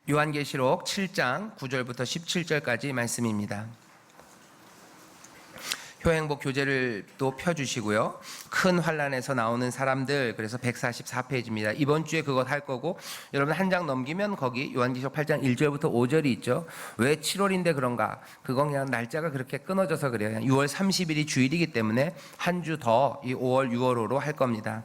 요한계시록 7장 9절부터 17절까지 말씀입니다. 효행복 교재를 또 펴주시고요. 큰 환란에서 나오는 사람들, 그래서 144페이지입니다. 이번 주에 그것 할 거고, 여러분 한 장 넘기면 거기 요한계시록 8장 1절부터 5절이 있죠. 왜 7월인데 그런가? 그건 그냥 날짜가 그렇게 끊어져서 그래요. 6월 30일이 주일이기 때문에 한 주 더 이 5월, 6월호로 할 겁니다.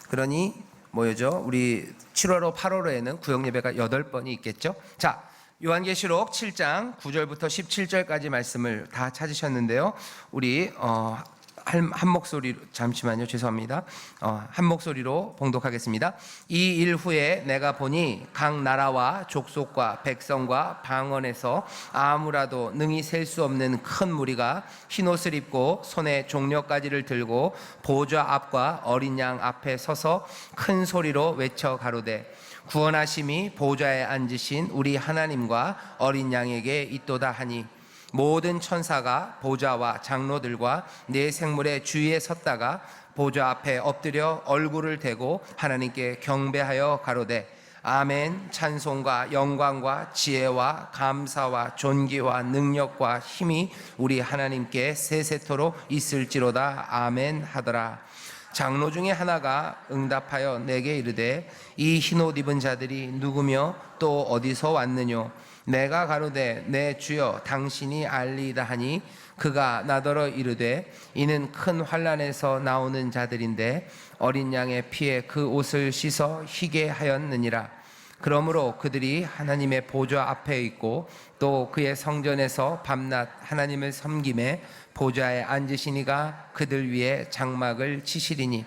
그러니 뭐죠? 우리 7월호, 8월호에는 구역예배가 8번이 있겠죠. 자, 요한계시록 7장 9절부터 17절까지 말씀을 다 찾으셨는데요. 우리 한 목소리로, 잠시만요, 죄송합니다. 한 목소리로 봉독하겠습니다. 이 일 후에 내가 보니 각 나라와 족속과 백성과 방언에서 아무라도 능히 셀 수 없는 큰 무리가 흰옷을 입고 손에 종려가지를 들고 보좌 앞과 어린 양 앞에 서서 큰 소리로 외쳐 가로되 구원하심이 보좌에 앉으신 우리 하나님과 어린 양에게 있도다 하니 모든 천사가 보좌와 장로들과 네 생물의 주위에 섰다가 보좌 앞에 엎드려 얼굴을 대고 하나님께 경배하여 가로되 아멘. 찬송과 영광과 지혜와 감사와 존귀와 능력과 힘이 우리 하나님께 세세토록 있을지로다. 아멘 하더라. 장로 중에 하나가 응답하여 내게 이르되 이 흰옷 입은 자들이 누구며 또 어디서 왔느뇨? 내가 가로되 내 주여 당신이 알리이다 하니 그가 나더러 이르되 이는 큰 환란에서 나오는 자들인데 어린 양의 피에 그 옷을 씻어 희게 하였느니라. 그러므로 그들이 하나님의 보좌 앞에 있고 또 그의 성전에서 밤낮 하나님을 섬김에 보좌에 앉으시니가 그들 위에 장막을 치시리니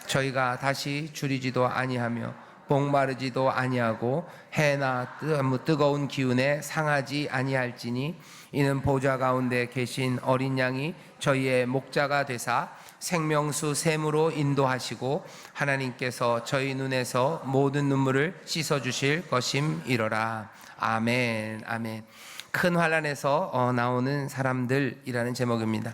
저희가 다시 줄이지도 아니하며 목마르지도 아니하고 해나 뜨거운 기운에 상하지 아니할지니 이는 보좌 가운데 계신 어린 양이 저희의 목자가 되사 생명수 샘으로 인도하시고 하나님께서 저희 눈에서 모든 눈물을 씻어주실 것임이로라. 아멘. 아멘. 큰 환란에서 나오는 사람들이라는 제목입니다.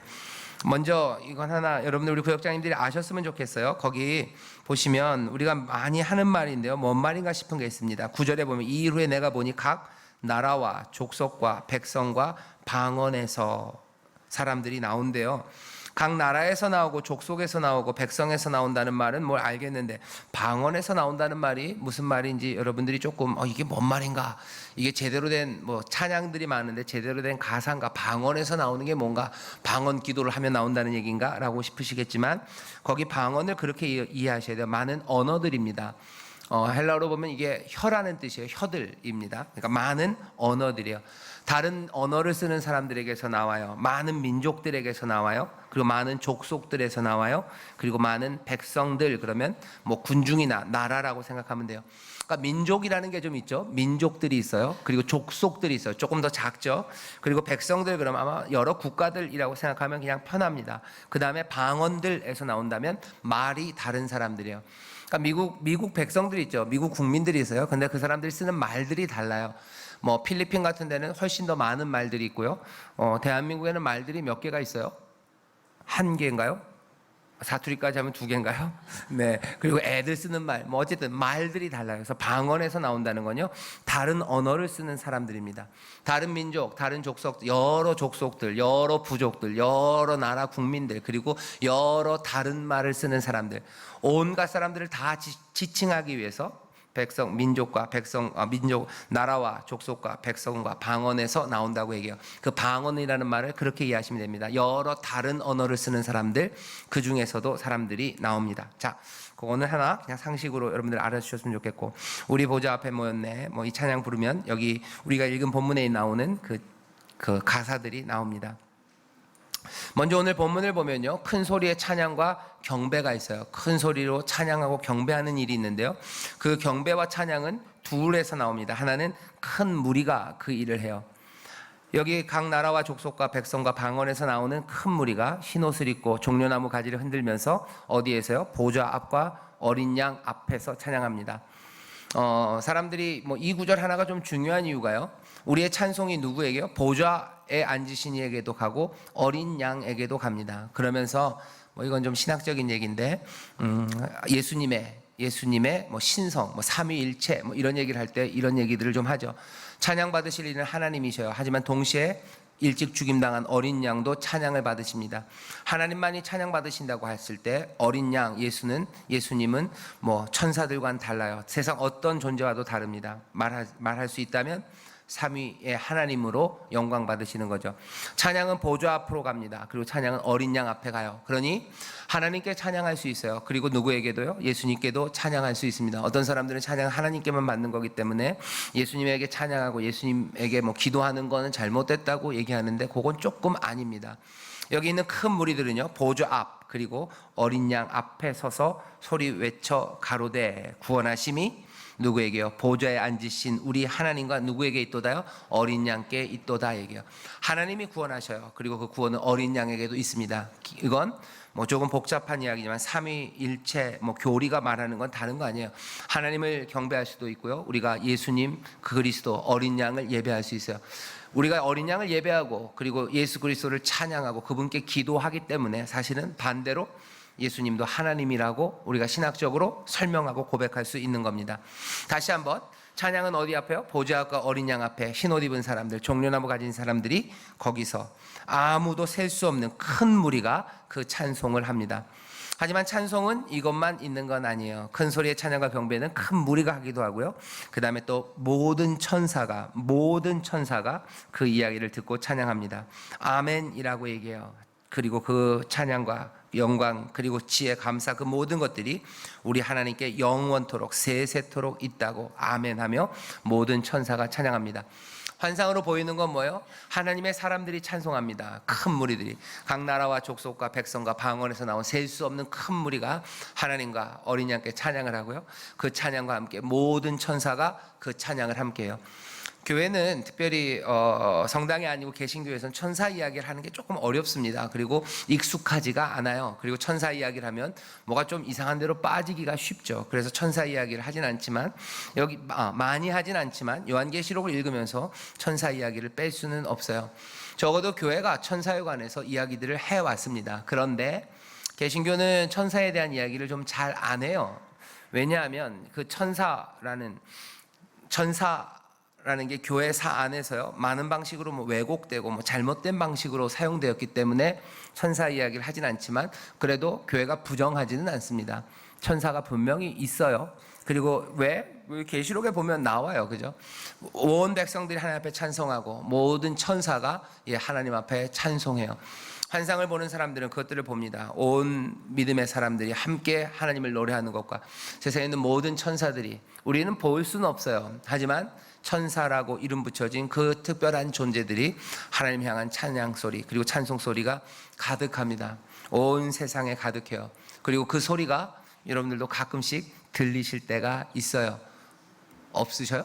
먼저 이건 하나 여러분들 우리 구역장님들이 아셨으면 좋겠어요. 거기 보시면 우리가 많이 하는 말인데요, 뭔 말인가 싶은 게 있습니다. 9절에 보면 이 일 후에 내가 보니 각 나라와 족속과 백성과 방언에서 사람들이 나온대요. 각 나라에서 나오고 족속에서 나오고 백성에서 나온다는 말은 뭘 알겠는데 방언에서 나온다는 말이 무슨 말인지 여러분들이 조금 이게 뭔 말인가, 이게 제대로 된 찬양들이 많은데 제대로 된 가사인가, 방언에서 나오는 게 뭔가, 방언 기도를 하면 나온다는 얘기인가 라고 싶으시겠지만 거기 방언을 그렇게 이해하셔야 돼요. 많은 언어들입니다. 헬라어로 보면 이게 혀라는 뜻이에요. 혀들입니다. 그러니까 많은 언어들이에요. 다른 언어를 쓰는 사람들에게서 나와요. 많은 민족들에게서 나와요. 그리고 많은 족속들에서 나와요. 그리고 많은 백성들, 그러면 군중이나 나라라고 생각하면 돼요. 그러니까 민족이라는 게 좀 있죠. 민족들이 있어요. 그리고 족속들이 있어요. 조금 더 작죠. 그리고 백성들, 그러면 아마 여러 국가들이라고 생각하면 그냥 편합니다. 그 다음에 방언들에서 나온다면 말이 다른 사람들이에요. 그러니까 미국 백성들이 있죠. 미국 국민들이 있어요. 근데 그 사람들이 쓰는 말들이 달라요. 필리핀 같은 데는 훨씬 더 많은 말들이 있고요. 대한민국에는 말들이 몇 개가 있어요? 한 개인가요? 사투리까지 하면 2개인가요? 네. 그리고 애들 쓰는 말, 어쨌든 말들이 달라요. 그래서 방언에서 나온다는 건요, 다른 언어를 쓰는 사람들입니다. 다른 민족, 다른 족속, 여러 족속들, 여러 부족들, 여러 나라 국민들, 그리고 여러 다른 말을 쓰는 사람들, 온갖 사람들을 다 지칭하기 위해서 백성, 민족과 백성, 민족, 나라와 족속과 백성과 방언에서 나온다고 얘기해요. 그 방언이라는 말을 그렇게 이해하시면 됩니다. 여러 다른 언어를 쓰는 사람들, 그 중에서도 사람들이 나옵니다. 자, 그거는 하나 그냥 상식으로 여러분들 알아주셨으면 좋겠고, 우리 보좌 앞에 모였네, 이 찬양 부르면 여기 우리가 읽은 본문에 나오는 그 가사들이 나옵니다. 먼저 오늘 본문을 보면요, 큰 소리의 찬양과 경배가 있어요. 큰 소리로 찬양하고 경배하는 일이 있는데요, 그 경배와 찬양은 둘에서 나옵니다. 하나는 큰 무리가 그 일을 해요. 여기 각 나라와 족속과 백성과 방언에서 나오는 큰 무리가 흰옷을 입고 종려나무 가지를 흔들면서 어디에서요? 보좌 앞과 어린 양 앞에서 찬양합니다. 사람들이 이 구절 하나가 좀 중요한 이유가요, 우리의 찬송이 누구에게요? 보좌에 앉으신 이에게도 가고 어린 양에게도 갑니다. 그러면서 이건 좀 신학적인 얘기인데 예수님의 예수님의 뭐 신성, 뭐 삼위일체 뭐 이런 얘기를 할 때 이런 얘기들을 좀 하죠. 찬양 받으실 이는 하나님이셔요. 하지만 동시에 일찍 죽임당한 어린 양도 찬양을 받으십니다. 하나님만이 찬양 받으신다고 했을 때 어린 양 예수님은 뭐 천사들과는 달라요. 세상 어떤 존재와도 다릅니다. 말할 수 있다면 삼위의 하나님으로 영광 받으시는 거죠. 찬양은 보좌 앞으로 갑니다. 그리고 찬양은 어린 양 앞에 가요. 그러니 하나님께 찬양할 수 있어요. 그리고 누구에게도요? 예수님께도 찬양할 수 있습니다. 어떤 사람들은 찬양은 하나님께만 받는 거기 때문에 예수님에게 찬양하고 예수님에게 뭐 기도하는 거는 잘못됐다고 얘기하는데 그건 조금 아닙니다. 여기 있는 큰 무리들은요, 보좌 앞 그리고 어린 양 앞에 서서 소리 외쳐 가로되 구원하심이 누구에게요? 보좌에 앉으신 우리 하나님과 누구에게 있도다요? 어린 양께 있도다 얘기해요. 하나님이 구원하셔요. 그리고 그 구원은 어린 양에게도 있습니다. 이건 뭐 조금 복잡한 이야기지만 삼위일체 뭐 교리가 말하는 건 다른 거 아니에요. 하나님을 경배할 수도 있고요. 우리가 예수님 그리스도 어린 양을 예배할 수 있어요. 우리가 어린 양을 예배하고 그리고 예수 그리스도를 찬양하고 그분께 기도하기 때문에 사실은 반대로 예수님도 하나님이라고 우리가 신학적으로 설명하고 고백할 수 있는 겁니다. 다시 한번 찬양은 어디 앞에요? 보좌 앞과 어린 양 앞에 흰옷 입은 사람들, 종려나무 가진 사람들이 거기서 아무도 셀 수 없는 큰 무리가 그 찬송을 합니다. 하지만 찬송은 이것만 있는 건 아니에요. 큰 소리의 찬양과 경배는 큰 무리가 하기도 하고요. 그 다음에 또 모든 천사가 그 이야기를 듣고 찬양합니다. 아멘이라고 얘기해요. 그리고 그 찬양과 영광 그리고 지혜 감사 그 모든 것들이 우리 하나님께 영원토록 세세토록 있다고 아멘하며 모든 천사가 찬양합니다. 환상으로 보이는 건 뭐예요? 하나님의 사람들이 찬송합니다. 큰 무리들이 각 나라와 족속과 백성과 방언에서 나온 셀 수 없는 큰 무리가 하나님과 어린 양께 찬양을 하고요. 그 찬양과 함께 모든 천사가 그 찬양을 함께해요. 교회는 특별히 성당이 아니고 개신교에서는 천사 이야기를 하는 게 조금 어렵습니다. 그리고 익숙하지가 않아요. 그리고 천사 이야기를 하면 뭐가 좀 이상한 데로 빠지기가 쉽죠. 그래서 천사 이야기를 하진 않지만 많이 하진 않지만 요한계시록을 읽으면서 천사 이야기를 뺄 수는 없어요. 적어도 교회가 천사에 관해서 이야기들을 해왔습니다. 그런데 개신교는 천사에 대한 이야기를 좀 잘 안 해요. 왜냐하면 그 천사라는 게 교회사 안에서요 많은 방식으로 왜곡되고 잘못된 방식으로 사용되었기 때문에 천사 이야기를 하진 않지만 그래도 교회가 부정하지는 않습니다. 천사가 분명히 있어요. 그리고 왜 계시록에 보면 나와요, 그죠? 온 백성들이 하나님 앞에 찬송하고 모든 천사가 하나님 앞에 찬송해요. 환상을 보는 사람들은 그것들을 봅니다. 온 믿음의 사람들이 함께 하나님을 노래하는 것과 세상에 있는 모든 천사들이 우리는 볼 수는 없어요. 하지만 천사라고 이름 붙여진 그 특별한 존재들이 하나님 향한 찬양 소리 그리고 찬송 소리가 가득합니다. 온 세상에 가득해요. 그리고 그 소리가 여러분들도 가끔씩 들리실 때가 있어요. 없으셔요?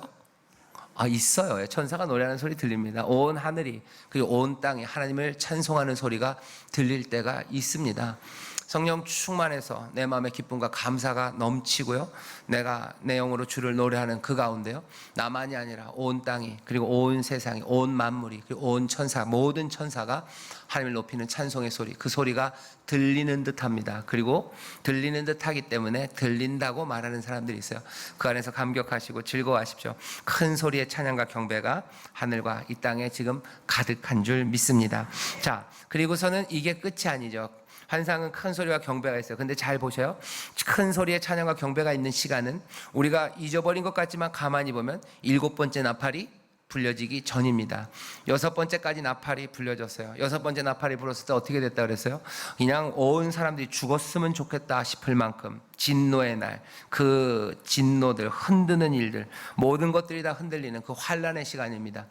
있어요. 천사가 노래하는 소리 들립니다. 온 하늘이 그리고 온 땅이 하나님을 찬송하는 소리가 들릴 때가 있습니다. 성령 충만해서 내 마음의 기쁨과 감사가 넘치고요. 내가 내 영으로 주를 노래하는 그 가운데요. 나만이 아니라 온 땅이 그리고 온 세상이 온 만물이 그리고 온 천사 모든 천사가 하나님을 높이는 찬송의 소리 그 소리가 들리는 듯합니다. 그리고 들리는 듯하기 때문에 들린다고 말하는 사람들이 있어요. 그 안에서 감격하시고 즐거워하십시오. 큰 소리의 찬양과 경배가 하늘과 이 땅에 지금 가득한 줄 믿습니다. 자, 그리고서는 이게 끝이 아니죠. 환상은 큰 소리와 경배가 있어요. 근데 잘 보셔요. 큰 소리의 찬양과 경배가 있는 시간은 우리가 잊어버린 것 같지만 가만히 보면 7번째 나팔이 불려지기 전입니다. 6번째까지 나팔이 불려졌어요. 6번째 나팔이 불었을 때 어떻게 됐다 그랬어요? 그냥 온 사람들이 죽었으면 좋겠다 싶을 만큼 진노의 날, 그 진노들, 흔드는 일들, 모든 것들이 다 흔들리는 그 환란의 시간입니다.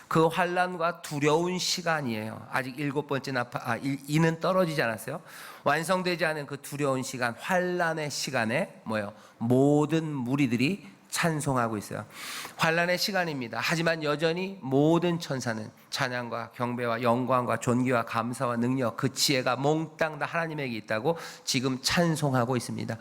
그 환란과 두려운 시간이에요. 아직 7번째 나팔, 이는 떨어지지 않았어요. 완성되지 않은 그 두려운 시간, 환란의 시간에 모든 무리들이 찬송하고 있어요. 환란의 시간입니다. 하지만 여전히 모든 천사는 찬양과 경배와 영광과 존귀와 감사와 능력 그 지혜가 몽땅 다 하나님에게 있다고 지금 찬송하고 있습니다.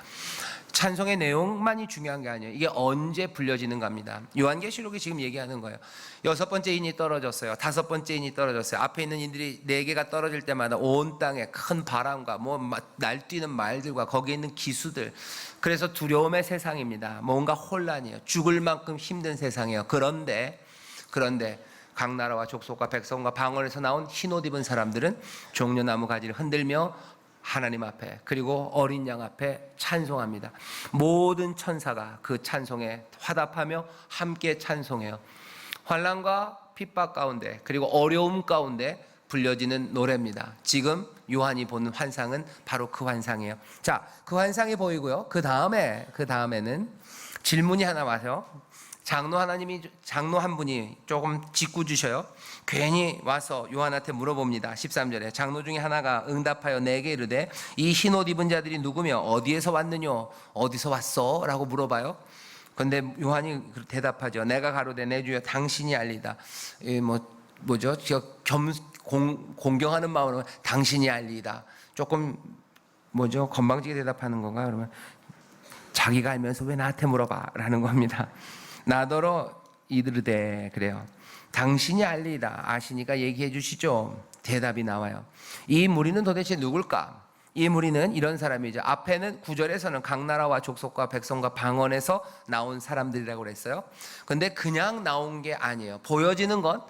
찬송의 내용만이 중요한 게 아니에요. 이게 언제 불려지는가입니다. 요한계시록이 지금 얘기하는 거예요. 6번째 인이 떨어졌어요. 5번째 인이 떨어졌어요. 앞에 있는 인들이 4개가 떨어질 때마다 온 땅에 큰 바람과 날뛰는 말들과 거기에 있는 기수들, 그래서 두려움의 세상입니다. 뭔가 혼란이에요. 죽을 만큼 힘든 세상이에요. 그런데 각 나라와 족속과 백성과 방언에서 나온 흰옷 입은 사람들은 종려나무 가지를 흔들며 하나님 앞에 그리고 어린 양 앞에 찬송합니다. 모든 천사가 그 찬송에 화답하며 함께 찬송해요. 환난과 핍박 가운데 그리고 어려움 가운데 불려지는 노래입니다. 지금 요한이 보는 환상은 바로 그 환상이에요. 자, 그 환상이 보이고요. 그 다음에는 질문이 하나 와서 장로 한 분이 조금 짓궂으셔요. 괜히 와서 요한한테 물어봅니다. 13절에 장로 중에 하나가 응답하여 내게 이르되 이 흰옷 입은 자들이 누구며 어디에서 왔느냐 어디서 왔어? 라고 물어봐요. 그런데 요한이 대답하죠. 내가 가로되 내 주여 당신이 알리다. 뭐죠? 공경하는 마음으로 당신이 알리다. 조금 건방지게 대답하는 건가? 그러면 자기가 알면서 왜 나한테 물어봐? 라는 겁니다. 나더러 이르되 그래요. 당신이 알리다. 아시니까 얘기해 주시죠. 대답이 나와요. 이 무리는 도대체 누굴까? 이 무리는 이런 사람이죠. 앞에는 9절에서는 각 나라와 족속과 백성과 방언에서 나온 사람들이라고 그랬어요. 근데 그냥 나온 게 아니에요. 보여지는 건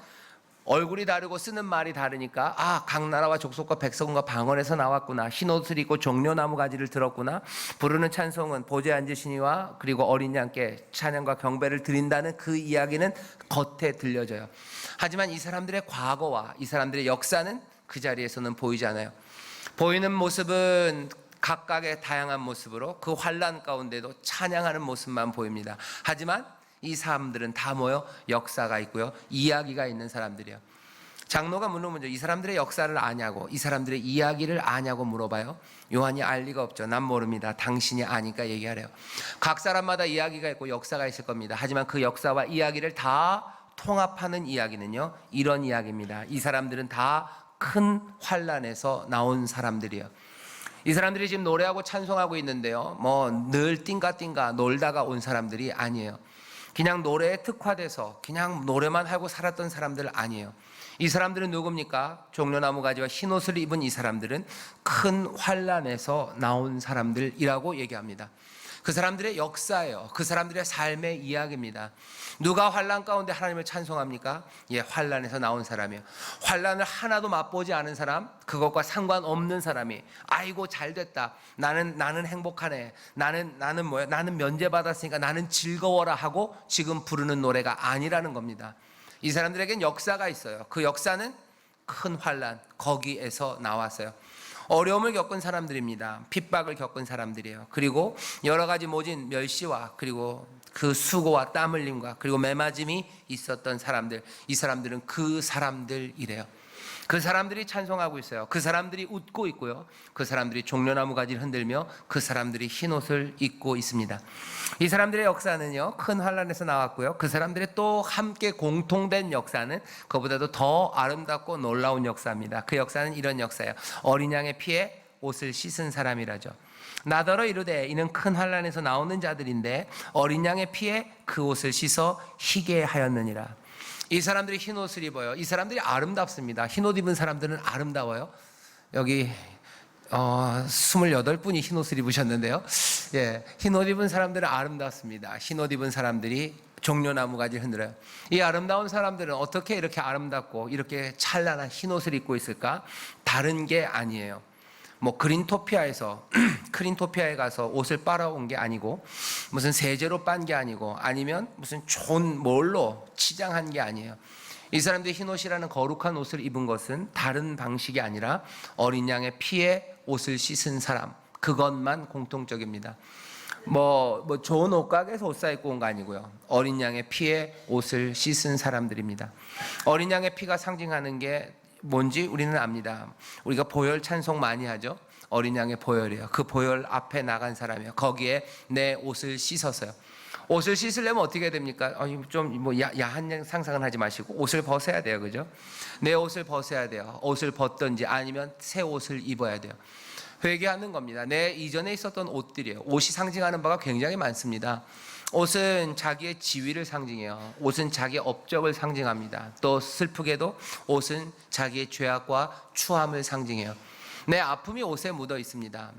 얼굴이 다르고 쓰는 말이 다르니까 각 나라와 족속과 백성과 방언에서 나왔구나. 흰옷을 입고 종려나무 가지를 들었구나. 부르는 찬송은 보좌에 앉으신 이와 그리고 어린 양께 찬양과 경배를 드린다는 그 이야기는 겉에 들려져요. 하지만 이 사람들의 과거와 이 사람들의 역사는 그 자리에서는 보이지 않아요. 보이는 모습은 각각의 다양한 모습으로 그 환난 가운데도 찬양하는 모습만 보입니다. 하지만 이 사람들은 다 모여 역사가 있고요. 이야기가 있는 사람들이에요. 장로가 물어보죠. 이 사람들의 역사를 아냐고, 이 사람들의 이야기를 아냐고 물어봐요. 요한이 알 리가 없죠. 난 모릅니다. 당신이 아니까 얘기하래요. 각 사람마다 이야기가 있고 역사가 있을 겁니다. 하지만 그 역사와 이야기를 다 통합하는 이야기는요, 이런 이야기입니다. 이 사람들은 다 큰 환난에서 나온 사람들이에요. 이 사람들이 지금 노래하고 찬송하고 있는데요, 늘 띵가띵가 놀다가 온 사람들이 아니에요. 그냥 노래에 특화돼서 그냥 노래만 하고 살았던 사람들 아니에요. 이 사람들은 누굽니까? 종려나무 가지와 흰옷을 입은 이 사람들은 큰 환난에서 나온 사람들이라고 얘기합니다. 그 사람들의 역사예요. 그 사람들의 삶의 이야기입니다. 누가 환난 가운데 하나님을 찬송합니까? 환난에서 나온 사람이에요. 환난을 하나도 맛보지 않은 사람, 그것과 상관없는 사람이 아이고 잘됐다. 나는 행복하네. 나는 면제받았으니까 나는 즐거워라 하고 지금 부르는 노래가 아니라는 겁니다. 이 사람들에겐 역사가 있어요. 그 역사는 큰 환난, 거기에서 나왔어요. 어려움을 겪은 사람들입니다. 핍박을 겪은 사람들이에요. 그리고 여러 가지 모진 멸시와 그리고 그 수고와 땀 흘림과 그리고 매맞음이 있었던 사람들, 이 사람들은 그 사람들이래요. 그 사람들이 찬송하고 있어요. 그 사람들이 웃고 있고요. 그 사람들이 종려나무 가지를 흔들며 그 사람들이 흰옷을 입고 있습니다. 이 사람들의 역사는요, 큰 환난에서 나왔고요. 그 사람들의 또 함께 공통된 역사는 그보다도 더 아름답고 놀라운 역사입니다. 그 역사는 이런 역사예요. 어린 양의 피에 옷을 씻은 사람이라죠. 나더러 이르되 이는 큰 환난에서 나오는 자들인데 어린 양의 피에 그 옷을 씻어 희게 하였느니라. 이 사람들이 흰옷을 입어요. 이 사람들이 아름답습니다. 흰옷 입은 사람들은 아름다워요. 여기 28분이 흰옷을 입으셨는데요. 흰옷 입은 사람들은 아름답습니다. 흰옷 입은 사람들이 종려나무 가지를 흔들어요. 이 아름다운 사람들은 어떻게 이렇게 아름답고 이렇게 찬란한 흰옷을 입고 있을까? 다른 게 아니에요. 크린토피아에 가서 옷을 빨아온 게 아니고 무슨 세제로 빤 게 아니고 아니면 무슨 좋은 뭘로 치장한 게 아니에요. 이 사람들이 흰옷이라는 거룩한 옷을 입은 것은 다른 방식이 아니라 어린 양의 피에 옷을 씻은 사람, 그것만 공통적입니다. 좋은 옷가게에서 옷 사입고 온 거 아니고요. 어린 양의 피에 옷을 씻은 사람들입니다. 어린 양의 피가 상징하는 게 뭔지 우리는 압니다. 우리가 보혈 찬송 많이 하죠. 어린 양의 보혈이에요. 그 보혈 앞에 나간 사람이에요. 거기에 내 옷을 씻었어요. 옷을 씻으려면 어떻게 해야 됩니까? 야한 상상은 하지 마시고 옷을 벗어야 돼요. 그죠? 내 옷을 벗어야 돼요. 옷을 벗든지 아니면 새 옷을 입어야 돼요. 회개하는 겁니다. 내 이전에 있었던 옷들이에요. 옷이 상징하는 바가 굉장히 많습니다. 옷은 자기의 지위를 상징해요. 옷은 자기의 업적을 상징합니다. 또 슬프게도 옷은 자기의 죄악과 추함을 상징해요. 내 아픔이 옷에 묻어 있습니다.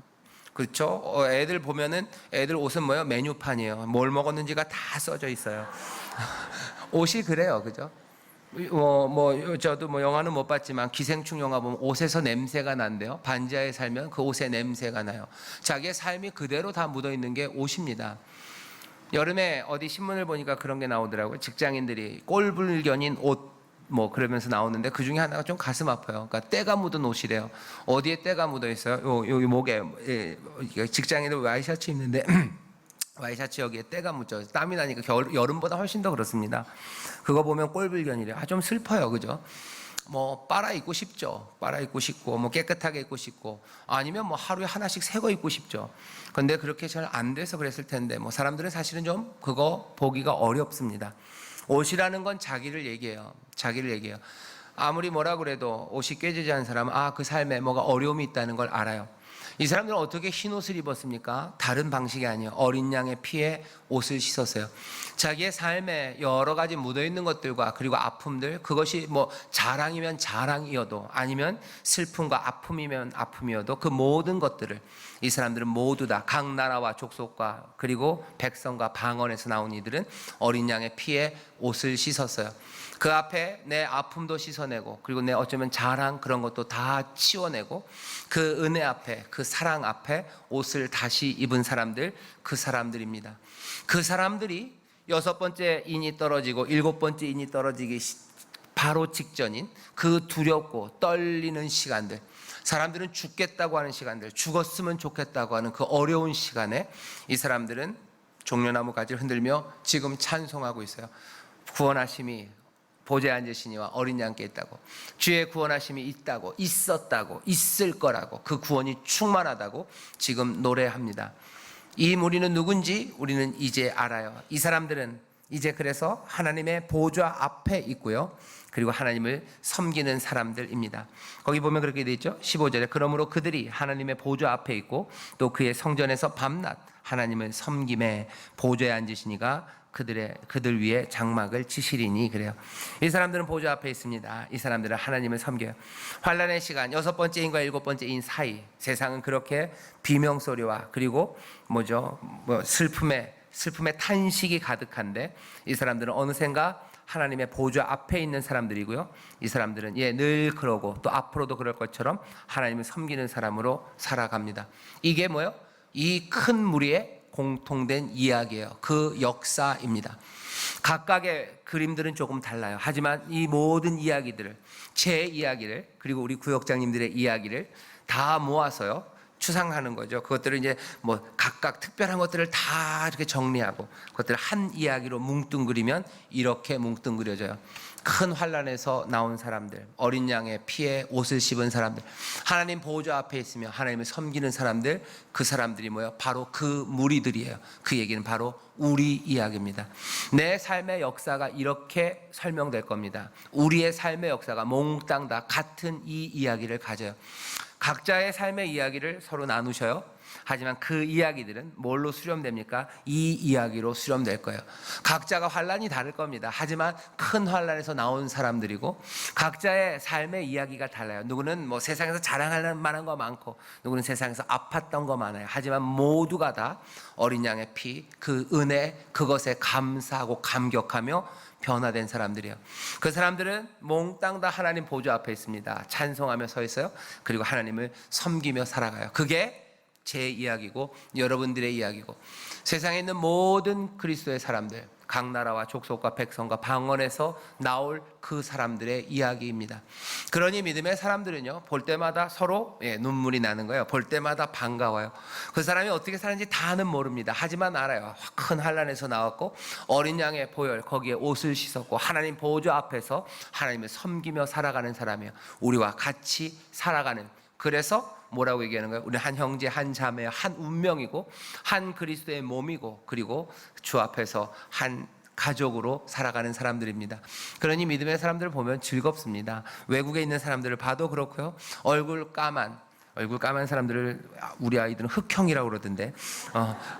그렇죠? 애들 보면은 애들 옷은 뭐예요? 메뉴판이에요. 뭘 먹었는지가 다 써져 있어요. 옷이 그래요, 그죠? 저도 영화는 못 봤지만 기생충 영화 보면 옷에서 냄새가 난대요. 반지하에 살면 그 옷에 냄새가 나요. 자기의 삶이 그대로 다 묻어 있는 게 옷입니다. 여름에 어디 신문을 보니까 그런 게 나오더라고요. 직장인들이 꼴불견인 옷 그러면서 나오는데 그 중에 하나가 좀 가슴 아파요. 그러니까 때가 묻은 옷이래요. 어디에 때가 묻어 있어요? 여기 목에. 직장인들 와이셔츠 입는데 와이셔츠 여기에 때가 묻죠. 땀이 나니까 여름보다 훨씬 더 그렇습니다. 그거 보면 꼴불견이래요. 좀 슬퍼요, 그죠? 빨아 입고 싶죠. 빨아 입고 싶고, 깨끗하게 입고 싶고, 아니면 하루에 하나씩 새 거 입고 싶죠. 근데 그렇게 잘 안 돼서 그랬을 텐데, 사람들은 사실은 좀 그거 보기가 어렵습니다. 옷이라는 건 자기를 얘기해요. 자기를 얘기해요. 아무리 뭐라 그래도 옷이 꿰지지 않은 사람은 그 삶에 뭐가 어려움이 있다는 걸 알아요. 이 사람들은 어떻게 흰 옷을 입었습니까? 다른 방식이 아니에요. 어린 양의 피에 옷을 씻었어요. 자기의 삶에 여러 가지 묻어있는 것들과 그리고 아픔들, 그것이 자랑이면 자랑이어도 아니면 슬픔과 아픔이면 아픔이어도 그 모든 것들을 이 사람들은 모두 다 각 나라와 족속과 그리고 백성과 방언에서 나온 이들은 어린 양의 피에 옷을 씻었어요. 그 앞에 내 아픔도 씻어내고 그리고 내 어쩌면 자랑 그런 것도 다 치워내고 그 은혜 앞에 그 사랑 앞에 옷을 다시 입은 사람들, 그 사람들입니다. 그 사람들이 6번째 인이 떨어지고 7번째 인이 떨어지기 바로 직전인 그 두렵고 떨리는 시간들, 사람들은 죽겠다고 하는 시간들, 죽었으면 좋겠다고 하는 그 어려운 시간에 이 사람들은 종려나무 가지를 흔들며 지금 찬송하고 있어요. 구원하심이 보좌에 앉으시니와 어린 양께 있다고, 주의 구원하심이 있다고, 있었다고, 있을 거라고, 그 구원이 충만하다고 지금 노래합니다. 이 무리는 누군지 우리는 이제 알아요. 이 사람들은 이제 그래서 하나님의 보좌 앞에 있고요, 그리고 하나님을 섬기는 사람들입니다. 거기 보면 그렇게 되어 있죠. 15절에 그러므로 그들이 하나님의 보좌 앞에 있고 또 그의 성전에서 밤낮 하나님을 섬김에 보좌에 앉으시니가 그들 위에 장막을 치시리니, 그래요. 이 사람들은 보좌 앞에 있습니다. 이 사람들은 하나님을 섬겨요. 환난의 시간 6번째 인과 7번째 인 사이, 세상은 그렇게 비명소리와 그리고 슬픔의 탄식이 가득한데 이 사람들은 어느샌가 하나님의 보좌 앞에 있는 사람들이고요. 이 사람들은 늘 그러고 또 앞으로도 그럴 것처럼 하나님을 섬기는 사람으로 살아갑니다. 이게 이 큰 무리의 공통된 이야기예요. 그 역사입니다. 각각의 그림들은 조금 달라요. 하지만 이 모든 이야기들을, 제 이야기를 그리고 우리 구역장님들의 이야기를 다 모아서요 추상하는 거죠. 그것들을 이제 각각 특별한 것들을 다 이렇게 정리하고 그것들을 한 이야기로 뭉뚱그리면 이렇게 뭉뚱그려져요. 큰 환난에서 나온 사람들, 어린 양의 피에 옷을 씹은 사람들, 하나님 보좌 앞에 있으며 하나님을 섬기는 사람들, 그 사람들이 바로 그 무리들이에요. 그 얘기는 바로 우리 이야기입니다. 내 삶의 역사가 이렇게 설명될 겁니다. 우리의 삶의 역사가 몽땅 다 같은 이 이야기를 가져요. 각자의 삶의 이야기를 서로 나누셔요. 하지만 그 이야기들은 뭘로 수렴됩니까? 이 이야기로 수렴될 거예요. 각자가 환난이 다를 겁니다. 하지만 큰 환난에서 나온 사람들이고 각자의 삶의 이야기가 달라요. 누구는 세상에서 자랑할 만한 거 많고 누구는 세상에서 아팠던 거 많아요. 하지만 모두가 다 어린 양의 피, 그 은혜, 그것에 감사하고 감격하며 변화된 사람들이에요. 그 사람들은 몽땅 다 하나님 보좌 앞에 있습니다. 찬송하며 서 있어요. 그리고 하나님을 섬기며 살아가요. 그게 제 이야기고 여러분들의 이야기고 세상에 있는 모든 그리스도의 사람들, 각 나라와 족속과 백성과 방언에서 나올 그 사람들의 이야기입니다. 그러니 믿음의 사람들은요 볼 때마다 서로 눈물이 나는 거예요. 볼 때마다 반가워요. 그 사람이 어떻게 사는지 다는 모릅니다. 하지만 알아요. 큰 환난에서 나왔고 어린 양의 보혈 거기에 옷을 씻었고 하나님 보좌 앞에서 하나님을 섬기며 살아가는 사람이에요. 우리와 같이 살아가는, 그래서 뭐라고 얘기하는 거예요? 우리 한 형제 한 자매 한 운명이고 한 그리스도의 몸이고 그리고 주 앞에서 한 가족으로 살아가는 사람들입니다. 그러니 믿음의 사람들을 보면 즐겁습니다. 외국에 있는 사람들을 봐도 그렇고요. 얼굴 까만 얼굴 까만 사람들을 우리 아이들은 흑형이라고 그러던데,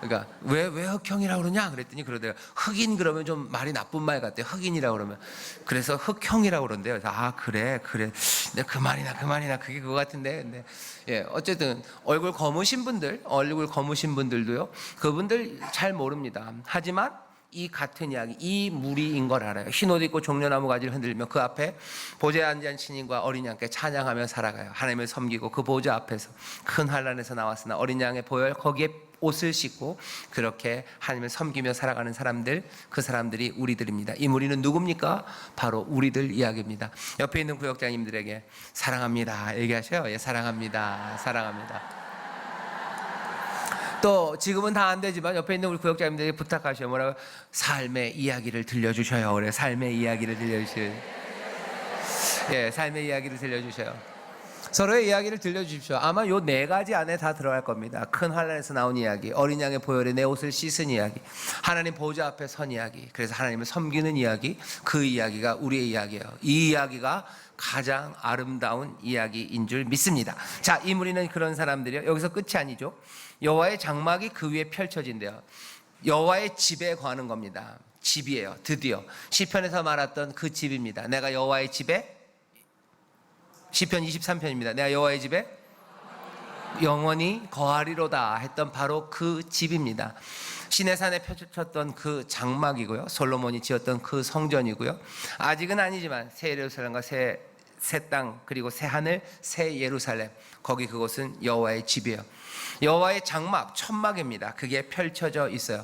그러니까 왜 흑형이라고 그러냐 그랬더니 그러더라고요. 흑인 그러면 좀 말이 나쁜 말 같대요. 흑인이라고 그러면. 그래서 흑형이라고 그런대요. 그래서 그래. 근데 그 말이나 그게 그거 같은데. 근데 예, 어쨌든 얼굴 검으신 분들도요. 그분들 잘 모릅니다. 하지만 이 같은 이야기, 이 무리인 걸 알아요. 흰 옷 입고 종려나무 가지를 흔들며 그 앞에 보좌에 앉은 신인과 어린 양께 찬양하며 살아가요. 하나님을 섬기고 그 보좌 앞에서 큰 환란에서 나왔으나 어린 양의 보혈 거기에 옷을 씻고 그렇게 하나님을 섬기며 살아가는 사람들, 그 사람들이 우리들입니다. 이 무리는 누굽니까? 바로 우리들 이야기입니다. 옆에 있는 구역장님들에게 사랑합니다 얘기하셔요. 예, 사랑합니다. 또 지금은 다 안 되지만 옆에 있는 우리 구역장님들에게 부탁하셔요. 뭐라고? 삶의 이야기를 들려주셔요. 그래, 삶의 이야기를 들려주셔요. 예, 삶의 이야기를 들려주셔요. 서로의 이야기를 들려주십시오. 아마 요 4가지 안에 다 들어갈 겁니다. 큰 환란에서 나온 이야기, 어린 양의 보혈에 내 옷을 씻은 이야기, 하나님 보좌 앞에 선 이야기, 그래서 하나님을 섬기는 이야기, 그 이야기가 우리의 이야기예요. 이 이야기가 가장 아름다운 이야기인 줄 믿습니다. 자, 이 무리는 그런 사람들이요. 여기서 끝이 아니죠. 여호와의 장막이 그 위에 펼쳐진대요. 여호와의 집에 거하는 겁니다. 집이에요. 드디어 시편에서 말했던 그 집입니다. 내가 여호와의 집에, 시편 23편입니다. 내가 여호와의 집에 영원히 거하리로다 했던 바로 그 집입니다. 시내산에 펼쳐졌던 그 장막이고요. 솔로몬이 지었던 그 성전이고요. 아직은 아니지만 새 예루살렘과 새 땅, 그리고 새 하늘, 새 예루살렘, 거기 그곳은 여호와의 집이에요. 여호와의 장막, 천막입니다. 그게 펼쳐져 있어요.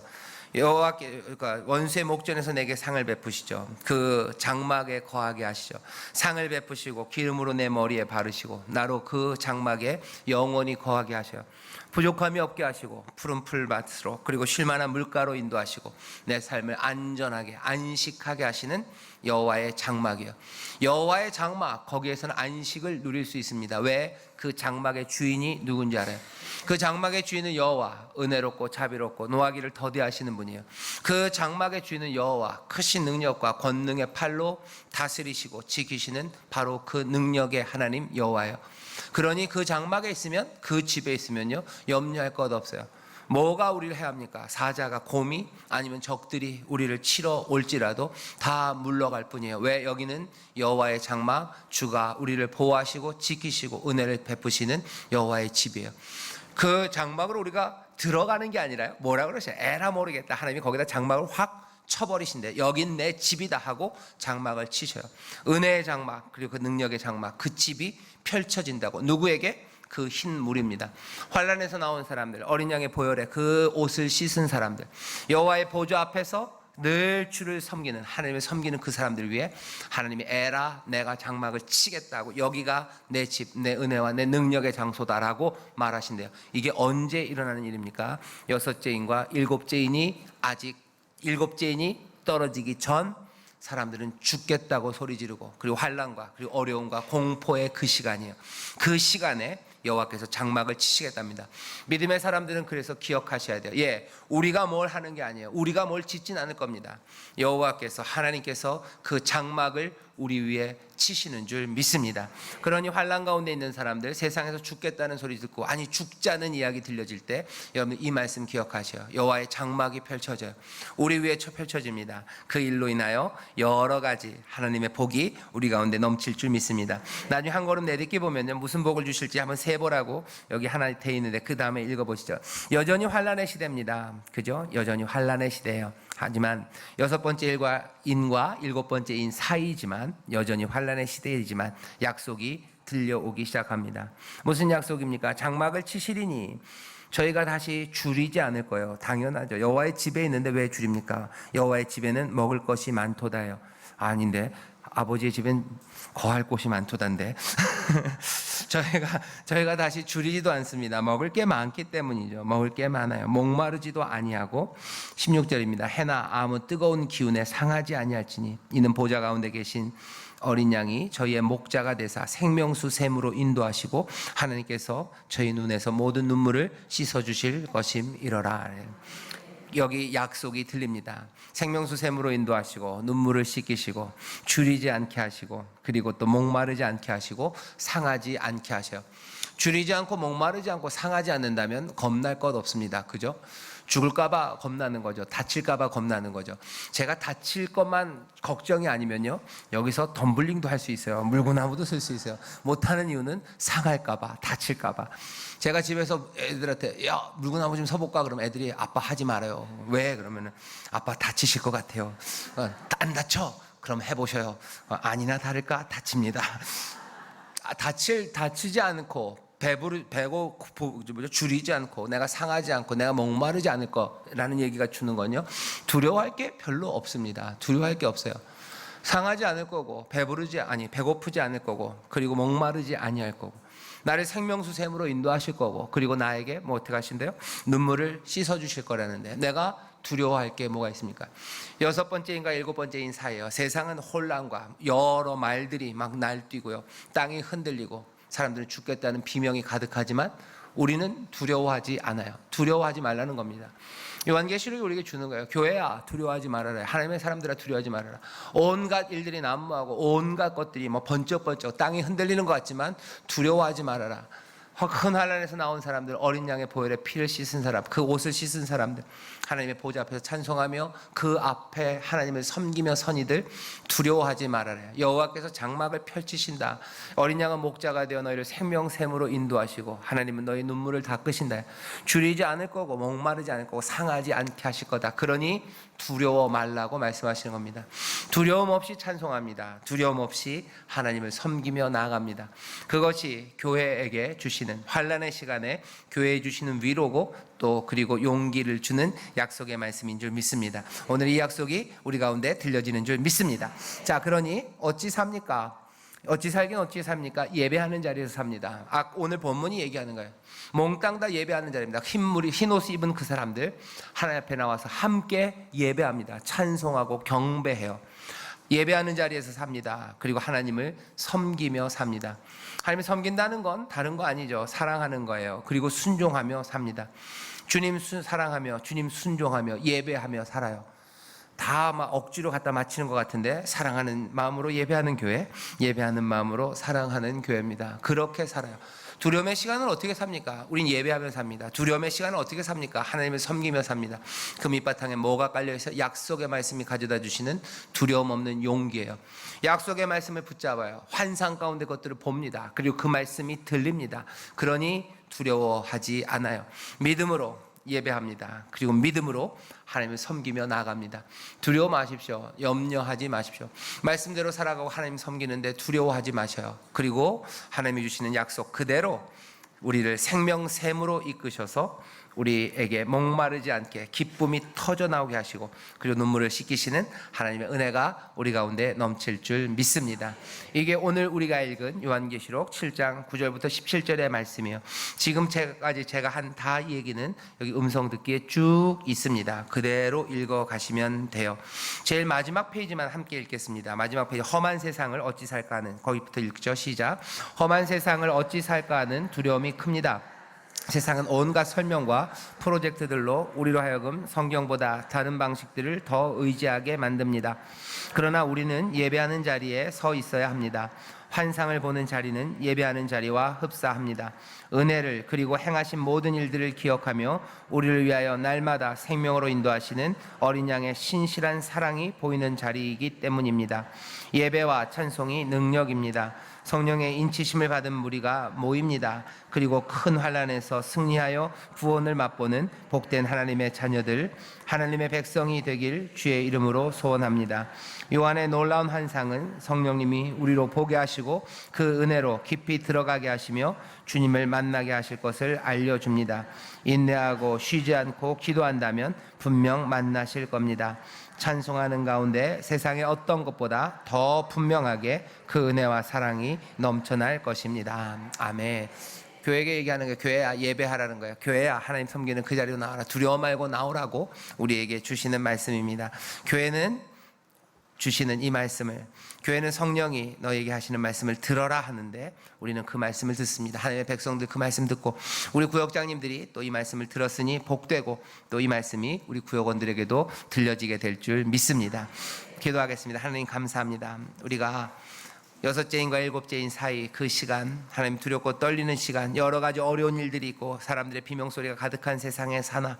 여호와께, 그러니까 원수의 목전에서 내게 상을 베푸시죠. 그 장막에 거하게 하시죠. 상을 베푸시고 기름으로 내 머리에 바르시고 나로 그 장막에 영원히 거하게 하셔요. 부족함이 없게 하시고 푸른 풀밭으로, 그리고 쉴만한 물가로 인도하시고 내 삶을 안전하게 안식하게 하시는 여호와의 장막이에요. 여호와의 장막, 거기에서는 안식을 누릴 수 있습니다. 왜? 그 장막의 주인이 누군지 알아요. 그 장막의 주인은 여호와, 은혜롭고 자비롭고 노하기를 더디하시는 분이에요. 그 장막의 주인은 여호와, 크신 능력과 권능의 팔로 다스리시고 지키시는 바로 그 능력의 하나님 여호와예요. 그러니 그 장막에 있으면, 그 집에 있으면요, 염려할 것 없어요. 뭐가 우리를 해합니까? 사자가, 곰이, 아니면 적들이 우리를 치러 올지라도 다 물러갈 뿐이에요. 왜? 여기는 여호와의 장막, 주가 우리를 보호하시고 지키시고 은혜를 베푸시는 여호와의 집이에요. 그 장막으로 우리가 들어가는 게 아니라요, 뭐라 그러세요? 에라 모르겠다, 하나님이 거기다 장막을 확 쳐버리신대. 여긴 내 집이다 하고 장막을 치셔요. 은혜의 장막, 그리고 그 능력의 장막, 그 집이 펼쳐진다고. 누구에게? 그 흰 물입니다. 환란에서 나온 사람들, 어린 양의 보혈에 그 옷을 씻은 사람들, 여호와의 보좌 앞에서 늘 주를 섬기는, 하나님을 섬기는 그 사람들을 위해 하나님이 에라, 내가 장막을 치겠다고, 여기가 내 집, 내 은혜와 내 능력의 장소다라고 말하신대요. 이게 언제 일어나는 일입니까? 6째 인과 7째 인이, 아직 7째 인이 떨어지기 전 사람들은 죽겠다고 소리 지르고, 그리고 환난과 그리고 어려움과 공포의 그 시간이에요. 그 시간에 여호와께서 장막을 치시겠답니다. 믿음의 사람들은 그래서 기억하셔야 돼요. 예, 우리가 뭘 하는 게 아니에요. 우리가 뭘 짓진 않을 겁니다. 여호와께서, 하나님께서 그 장막을 우리 위에 치시는 줄 믿습니다. 그러니 환난 가운데 있는 사람들, 세상에서 죽겠다는 소리 듣고, 아니 죽자는 이야기 들려질 때 여러분 이 말씀 기억하셔요. 여호와의 장막이 펼쳐져요. 우리 위에 펼쳐집니다. 그 일로 인하여 여러 가지 하나님의 복이 우리 가운데 넘칠 줄 믿습니다. 나중에 한 걸음 내딛기 보면요, 무슨 복을 주실지 한번 세보라고 여기 하나 돼 있는데 그 다음에 읽어보시죠. 여전히 환난의 시대입니다. 그죠? 여전히 환난의 시대예요. 하지만 6번째 인과 7번째 인 사이지만 여전히 환난의 시대이지만 약속이 들려오기 시작합니다. 무슨 약속입니까? 장막을 치시리니 저희가 다시 줄이지 않을 거예요. 당연하죠. 여호와의 집에 있는데 왜 줄입니까? 여호와의 집에는 먹을 것이 많도다요. 아닌데 아버지의 집엔 거할 곳이 많도단데 저희가 다시 줄이지도 않습니다. 먹을 게 많기 때문이죠. 먹을 게 많아요. 목마르지도 아니하고 16절입니다. 해나 아무 뜨거운 기운에 상하지 아니할지니 이는 보좌 가운데 계신 어린 양이 저희의 목자가 되사 생명수 샘으로 인도하시고 하나님께서 저희 눈에서 모든 눈물을 씻어주실 것임이러라. 여기 약속이 들립니다. 생명수 샘으로 인도하시고 눈물을 씻기시고 줄이지 않게 하시고, 그리고 또 목마르지 않게 하시고 상하지 않게 하셔요. 줄이지 않고 목마르지 않고 상하지 않는다면 겁날 것 없습니다. 그죠? 죽을까봐 겁나는 거죠. 다칠까봐 겁나는 거죠. 제가 다칠 것만 걱정이 아니면요, 여기서 덤블링도 할 수 있어요. 물구나무도 쓸 수 있어요. 못하는 이유는 상할까봐, 다칠까봐. 제가 집에서 애들한테 야, 물구나무 좀 서볼까? 그러면 애들이 아빠 하지 말아요. 왜? 그러면은 아빠 다치실 것 같아요. 안 다쳐? 그럼 해보셔요. 아니나 다를까 다칩니다. 다치지 않고 줄이지 않고 내가 상하지 않고 내가 목마르지 않을 거라는 얘기가 주는 건요, 두려워할 게 별로 없습니다. 두려워할 게 없어요. 상하지 않을 거고 배고프지 않을 거고 그리고 목마르지 아니할 거고 나를 생명수 샘으로 인도하실 거고 그리고 나에게 뭐 어떻게 하신대요? 눈물을 씻어 주실 거라는데 내가 두려워할 게 뭐가 있습니까? 6번째인가 7번째 인사예요. 세상은 혼란과 여러 말들이 막 날뛰고요, 땅이 흔들리고 사람들은 죽겠다는 비명이 가득하지만 우리는 두려워하지 않아요. 두려워하지 말라는 겁니다. 요한계시록이 우리에게 주는 거예요. 교회야, 두려워하지 말아라. 하나님의 사람들아, 두려워하지 말아라. 온갖 일들이 난무하고 온갖 것들이 뭐 번쩍번쩍 땅이 흔들리는 것 같지만 두려워하지 말아라. 큰 환난에서 나온 사람들, 어린 양의 보혈에 피를 씻은 사람, 그 옷을 씻은 사람들, 하나님의 보좌 앞에서 찬송하며 그 앞에 하나님을 섬기며 선 이들 두려워하지 말아라. 여호와께서 장막을 펼치신다. 어린 양은 목자가 되어 너희를 생명샘으로 인도하시고 하나님은 너희 눈물을 닦으신다. 줄이지 않을 거고 목마르지 않을 거고 상하지 않게 하실 거다. 그러니 두려워 말라고 말씀하시는 겁니다. 두려움 없이 찬송합니다. 두려움 없이 하나님을 섬기며 나아갑니다. 그것이 교회에게 주시는, 환난의 시간에 교회에 주시는 위로고 또 그리고 용기를 주는 약속의 말씀인 줄 믿습니다. 오늘 이 약속이 우리 가운데 들려지는 줄 믿습니다. 자, 그러니 어찌 삽니까? 어찌 살긴 어찌 삽니까? 예배하는 자리에서 삽니다. 오늘 본문이 얘기하는 거예요. 몽땅 다 예배하는 자리입니다. 흰 옷 입은 그 사람들 하나님 앞에 나와서 함께 예배합니다. 찬송하고 경배해요. 예배하는 자리에서 삽니다. 그리고 하나님을 섬기며 삽니다. 하나님을 섬긴다는 건 다른 거 아니죠. 사랑하는 거예요. 그리고 순종하며 삽니다. 주님 사랑하며 주님 순종하며 예배하며 살아요. 다 막 억지로 갖다 마치는 것 같은데 사랑하는 마음으로 예배하는 교회, 예배하는 마음으로 사랑하는 교회입니다. 그렇게 살아요. 두려움의 시간을 어떻게 삽니까? 우린 예배하며 삽니다. 두려움의 시간을 어떻게 삽니까? 하나님을 섬기며 삽니다. 그 밑바탕에 뭐가 깔려있어? 약속의 말씀이 가져다 주시는 두려움 없는 용기예요. 약속의 말씀을 붙잡아요. 환상 가운데 것들을 봅니다. 그리고 그 말씀이 들립니다. 그러니 두려워하지 않아요. 믿음으로 예배합니다. 그리고 믿음으로 하나님을 섬기며 나아갑니다. 두려워 마십시오. 염려하지 마십시오. 말씀대로 살아가고 하나님 섬기는데 두려워하지 마셔요. 그리고 하나님이 주시는 약속 그대로 우리를 생명샘으로 이끄셔서 우리에게 목마르지 않게 기쁨이 터져 나오게 하시고 그리고 눈물을 씻기시는 하나님의 은혜가 우리 가운데 넘칠 줄 믿습니다. 이게 오늘 우리가 읽은 요한계시록 7장 9절부터 17절의 말씀이에요. 지금까지 제가 한 다 얘기는 여기 음성 듣기에 쭉 있습니다. 그대로 읽어 가시면 돼요. 제일 마지막 페이지만 함께 읽겠습니다. 마지막 페이지, 험한 세상을 어찌 살까 하는, 거기부터 읽죠. 시작. 험한 세상을 어찌 살까 하는 두려움이 큽니다. 세상은 온갖 설명과 프로젝트들로 우리로 하여금 성경보다 다른 방식들을 더 의지하게 만듭니다. 그러나 우리는 예배하는 자리에 서 있어야 합니다. 환상을 보는 자리는 예배하는 자리와 흡사합니다. 은혜를 그리고 행하신 모든 일들을 기억하며 우리를 위하여 날마다 생명으로 인도하시는 어린 양의 신실한 사랑이 보이는 자리이기 때문입니다. 예배와 찬송이 능력입니다. 성령의 인치심을 받은 무리가 모입니다. 그리고 큰 환난에서 승리하여 구원을 맛보는 복된 하나님의 자녀들, 하나님의 백성이 되길 주의 이름으로 소원합니다. 요한의 놀라운 환상은 성령님이 우리로 보게 하시고 그 은혜로 깊이 들어가게 하시며 주님을 만나게 하실 것을 알려줍니다. 인내하고 쉬지 않고 기도한다면 분명 만나실 겁니다. 찬송하는 가운데 세상의 어떤 것보다 더 분명하게 그 은혜와 사랑이 넘쳐날 것입니다. 아멘. 교회에게 얘기하는 거예요. 교회야 예배하라는 거예요. 교회야 하나님 섬기는 그 자리로 나와라. 두려워 말고 나오라고 우리에게 주시는 말씀입니다. 교회는 주시는 이 말씀을, 교회는 성령이 너에게 하시는 말씀을 들어라 하는데 우리는 그 말씀을 듣습니다. 하나님의 백성들 그 말씀 듣고 우리 구역장님들이 또 이 말씀을 들었으니 복되고 또 이 말씀이 우리 구역원들에게도 들려지게 될 줄 믿습니다. 기도하겠습니다. 하나님 감사합니다. 우리가 6째인과 7째인 사이 그 시간, 하나님 두렵고 떨리는 시간, 여러 가지 어려운 일들이 있고 사람들의 비명소리가 가득한 세상에 사나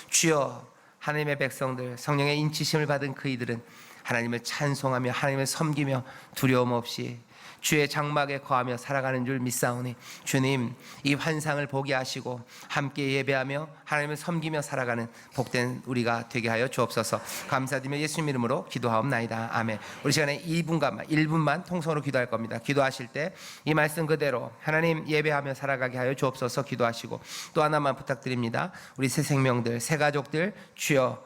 주여, 하나님의 백성들, 성령의 인치심을 받은 그이들은 하나님을 찬송하며 하나님을 섬기며 두려움 없이 주의 장막에 거하며 살아가는 줄 믿사오니 주님, 이 환상을 보게 하시고 함께 예배하며 하나님을 섬기며 살아가는 복된 우리가 되게 하여 주옵소서. 감사드리며 예수님 이름으로 기도하옵나이다. 아멘. 우리 시간에 1분만 통성으로 기도할 겁니다. 기도하실 때 이 말씀 그대로 하나님 예배하며 살아가게 하여 주옵소서 기도하시고, 또 하나만 부탁드립니다. 우리 새 생명들, 새 가족들, 주여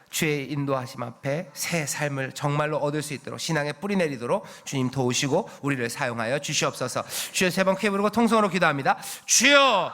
주의 인도하심 앞에 새 삶을 정말로 얻을 수 있도록 신앙의 뿌리 내리도록 주님 도우시고 우리를 사용하여 주시옵소서. 주여, 세 번 크게 부르고 통성으로 기도합니다. 주여